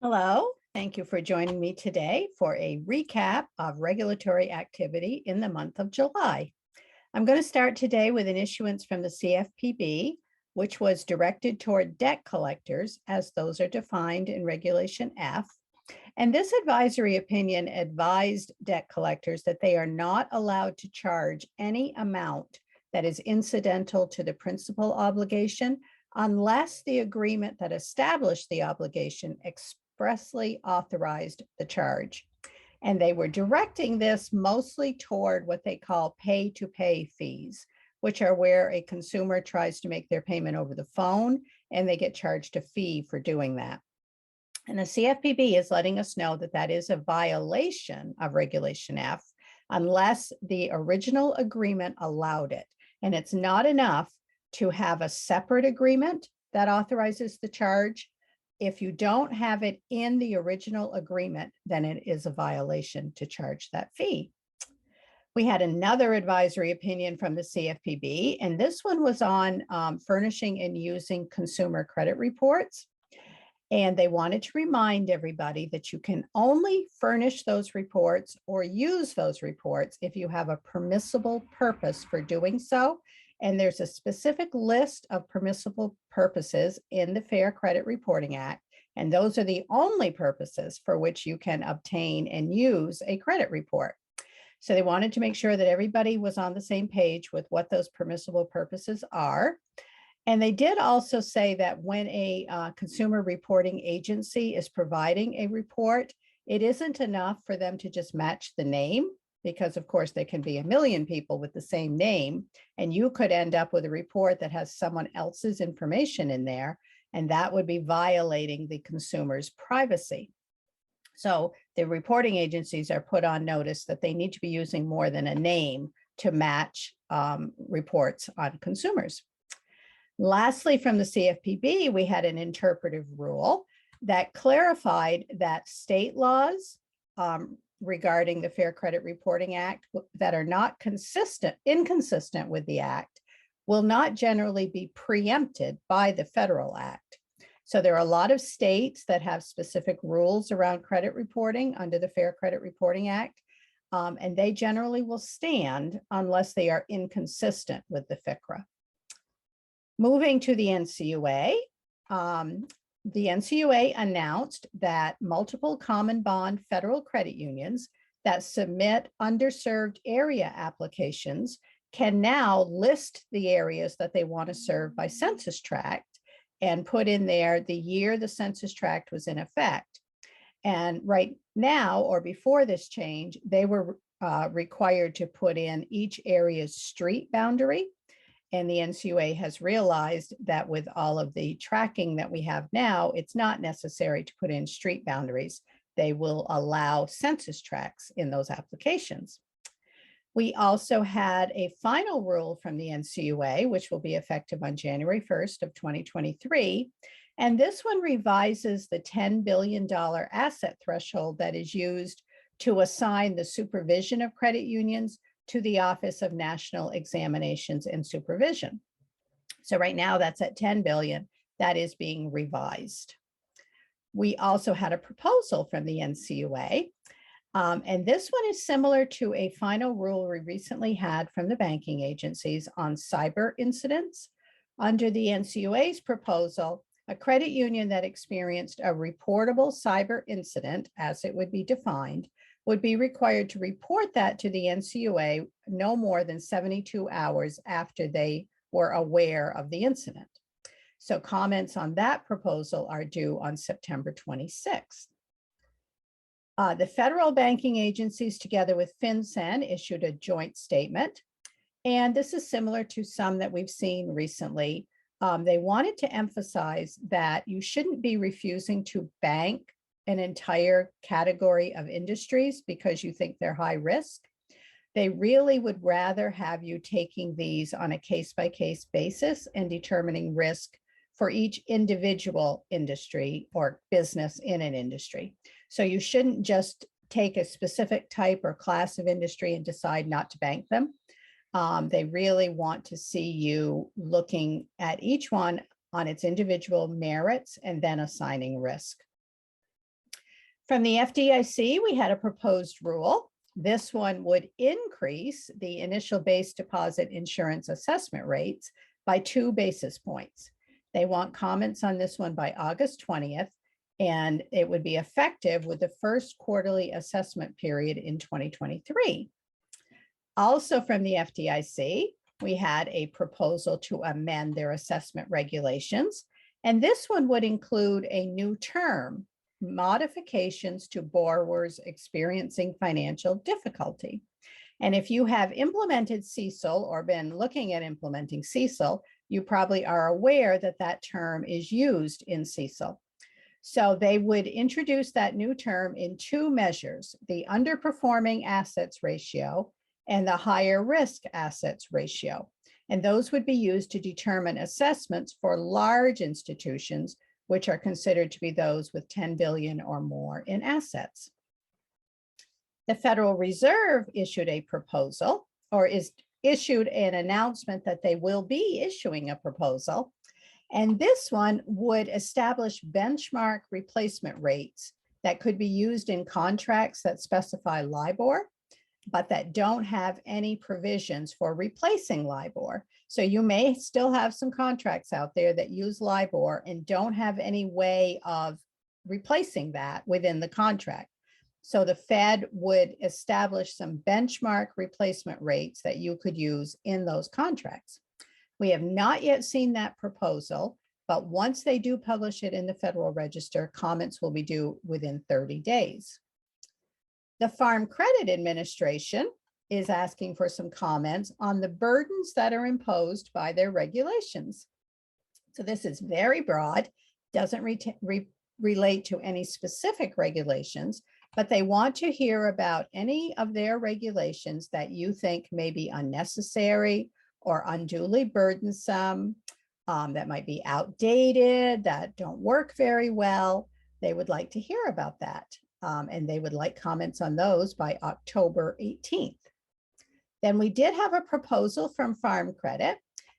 Hello, thank you for joining me today for a recap of regulatory activity in the month of July. I'm going to start today with an issuance from the CFPB, which was directed toward debt collectors as those are defined in Regulation F. And this advisory opinion advised debt collectors that they are not allowed to charge any amount that is incidental to the principal obligation unless the agreement that established the obligation expressly authorized the charge. And they were directing this mostly toward what they call pay-to-pay fees, which are where a consumer tries to make their payment over the phone and they get charged a fee for doing that. And the CFPB is letting us know that that is a violation of Regulation F unless the original agreement allowed it. And it's not enough to have a separate agreement that authorizes the charge. If you don't have it in the original agreement, then it is a violation to charge that fee. We had another advisory opinion from the CFPB, and this one was on furnishing and using consumer credit reports. And they wanted to remind everybody that you can only furnish those reports or use those reports if you have a permissible purpose for doing so. And there's a specific list of permissible purposes in the Fair Credit Reporting Act. And those are the only purposes for which you can obtain and use a credit report. So they wanted to make sure that everybody was on the same page with what those permissible purposes are. And they did also say that when a consumer reporting agency is providing a report, it isn't enough for them to just match the name, because of course there can be a million people with the same name, and you could end up with a report that has someone else's information in there, and that would be violating the consumer's privacy. So the reporting agencies are put on notice that they need to be using more than a name to match reports on consumers. Lastly, from the CFPB, we had an interpretive rule that clarified that state laws regarding the Fair Credit Reporting Act that are not inconsistent with the Act will not generally be preempted by the federal act. So there are a lot of states that have specific rules around credit reporting under the Fair Credit Reporting Act, and they generally will stand unless they are inconsistent with the FCRA. Moving to the NCUA, the NCUA announced that multiple common bond federal credit unions that submit underserved area applications can now list the areas that they want to serve by census tract and put in there the year the census tract was in effect. And right now, or before this change, they were required to put in each area's street boundary. And the NCUA has realized that with all of the tracking that we have now, it's not necessary to put in street boundaries. They will allow census tracts in those applications. We also had a final rule from the NCUA, which will be effective on January 1st of 2023. And this one revises the $10 billion asset threshold that is used to assign the supervision of credit unions to the Office of National Examinations and Supervision. So right now that's at 10 billion, that is being revised. We also had a proposal from the NCUA, and this one is similar to a final rule we recently had from the banking agencies on cyber incidents. Under the NCUA's proposal, a credit union that experienced a reportable cyber incident, as it would be defined, would be required to report that to the NCUA no more than 72 hours after they were aware of the incident. So comments on that proposal are due on September 26th. The federal banking agencies, together with FinCEN, issued a joint statement. And this is similar to some that we've seen recently. They wanted to emphasize that you shouldn't be refusing to bank an entire category of industries because you think they're high risk. They really would rather have you taking these on a case-by-case basis and determining risk for each individual industry or business in an industry. So you shouldn't just take a specific type or class of industry and decide not to bank them. They really want to see you looking at each one on its individual merits and then assigning risk. From the FDIC, we had a proposed rule. This one would increase the initial base deposit insurance assessment rates by 2 basis points. They want comments on this one by August 20th, and it would be effective with the first quarterly assessment period in 2023. Also from the FDIC, we had a proposal to amend their assessment regulations, and this one would include a new term, modifications to borrowers experiencing financial difficulty. And if you have implemented CECL or been looking at implementing CECL, you probably are aware that that term is used in CECL. So they would introduce that new term in 2 measures, the underperforming assets ratio and the higher risk assets ratio. And those would be used to determine assessments for large institutions, which are considered to be those with 10 billion or more in assets. The Federal Reserve issued a proposal, or issued an announcement that they will be issuing a proposal. And this one would establish benchmark replacement rates that could be used in contracts that specify LIBOR, but that don't have any provisions for replacing LIBOR. So you may still have some contracts out there that use LIBOR and don't have any way of replacing that within the contract. So the Fed would establish some benchmark replacement rates that you could use in those contracts. We have not yet seen that proposal, but once they do publish it in the Federal Register, comments will be due within 30 days. The Farm Credit Administration is asking for some comments on the burdens that are imposed by their regulations. So this is very broad, doesn't relate to any specific regulations, but they want to hear about any of their regulations that you think may be unnecessary or unduly burdensome, that might be outdated, that don't work very well. They would like to hear about that. And they would like comments on those by October 18th. Then we did have a proposal from Farm Credit.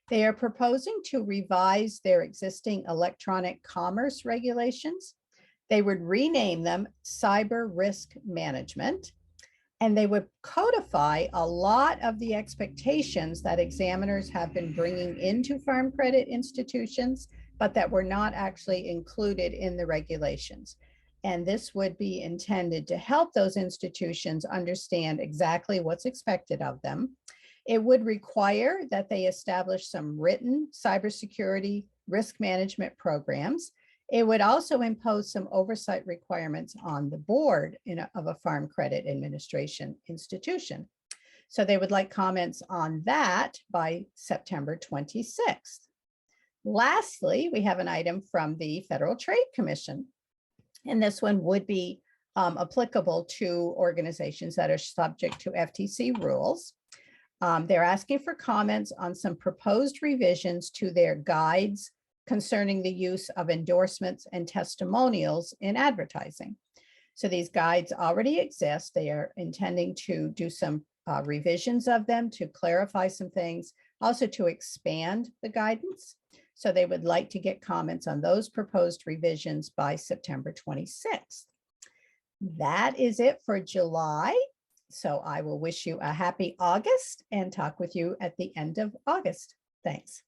They are proposing to revise their existing electronic commerce regulations. They would rename them Cyber Risk Management, and they would codify a lot of the expectations that examiners have been bringing into farm credit institutions, but that were not actually included in the regulations. And this would be intended to help those institutions understand exactly what's expected of them. It would require that they establish some written cybersecurity risk management programs. It would also impose some oversight requirements on the board of a Farm Credit Administration institution. So they would like comments on that by September 26th. Lastly, we have an item from the Federal Trade Commission. And this one would be applicable to organizations that are subject to FTC rules. They're asking for comments on some proposed revisions to their guides concerning the use of endorsements and testimonials in advertising. So these guides already exist. They are intending to do some revisions of them to clarify some things, also to expand the guidance. So they would like to get comments on those proposed revisions by September 26th. That is it for July. So I will wish you a happy August and talk with you at the end of August. Thanks.